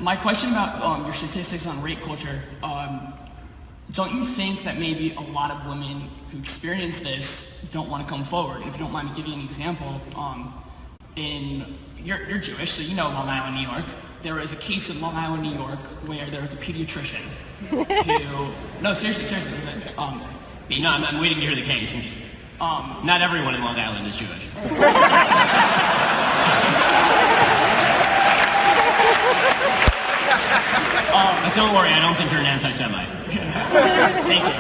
My question about your statistics on rape culture, don't you think that maybe a lot of women who experience this don't want to come forward? And if you don't mind me giving an example, you're Jewish, so you know Long Island, New York. There was a case in Long Island, New York, where there was a pediatrician who, no, seriously, there's a, no, I'm waiting to hear the case. Not everyone in Long Island is Jewish. But don't worry, I don't think you're an anti-Semite. Thank you.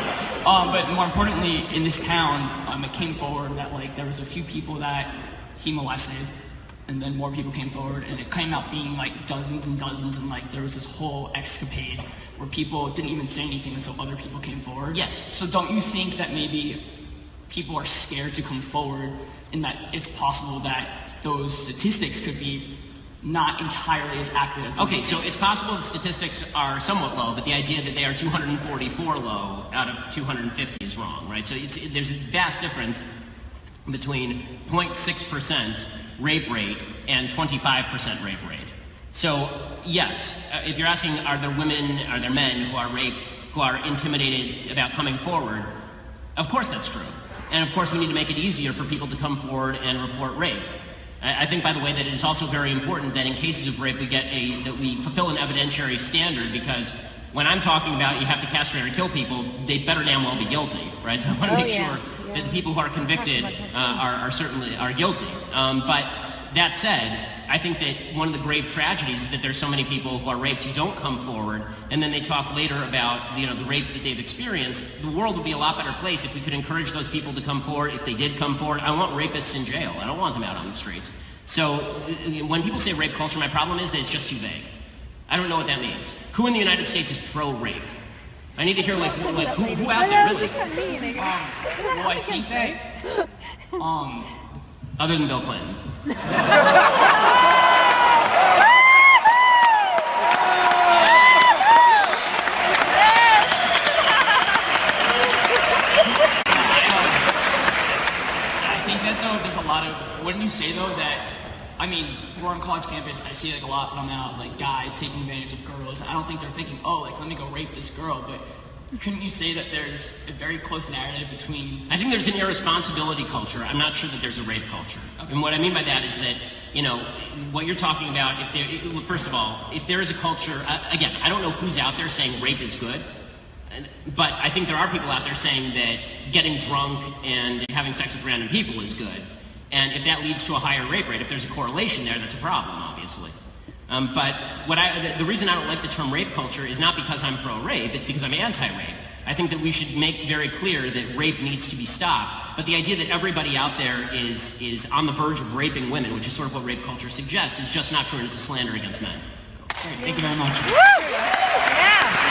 But more importantly, in this town, it came forward that like there was a few people that he molested, and then more people came forward, and it came out being like dozens and dozens, and like there was this whole escapade where people didn't even say anything until other people came forward. Yes. So don't you think that maybe people are scared to come forward, and that it's possible that those statistics could be not entirely as accurate? Okay, so it's possible the statistics are somewhat low, but the idea that they are 244 low out of 250 is wrong, right? So there's a vast difference between 0.6% rape rate and 25% rape rate. So yes, if you're asking are there men who are raped, who are intimidated about coming forward, of course that's true. And of course we need to make it easier for people to come forward and report rape. I think, by the way, that it is also very important that in cases of rape that we fulfill an evidentiary standard, because when I'm talking about you have to castrate or kill people, they better damn well be guilty, right? So I want to make sure that the people who are convicted are certainly guilty. But that said, I think that one of the grave tragedies is that there's so many people who are raped who don't come forward, and then they talk later about the rapes that they've experienced. The world would be a lot better place if we could encourage those people to come forward. If they did come forward, I want rapists in jail. I don't want them out on the streets. So when people say rape culture, my problem is that it's just too vague. I don't know what that means. Who in the United States is pro-rape? I need to hear who out there really? Well, I think that other than Bill Clinton. Wouldn't you say though that, I mean, we're on college campus, I see like a lot when I'm out, like guys taking advantage of girls. I don't think they're thinking, oh, like let me go rape this girl, but couldn't you say that there's a very close narrative between... I think there's an irresponsibility culture. I'm not sure that there's a rape culture. Okay. And what I mean by that is that, what you're talking about, first of all, if there is a culture, again, I don't know who's out there saying rape is good, but I think there are people out there saying that getting drunk and having sex with random people is good. And if that leads to a higher rape rate, if there's a correlation there, that's a problem, obviously. But the reason I don't like the term rape culture is not because I'm pro-rape, it's because I'm anti-rape. I think that we should make very clear that rape needs to be stopped. But the idea that everybody out there is on the verge of raping women, which is sort of what rape culture suggests, is just not true, and it's a slander against men. Great, thank you very much. Woo! Yeah.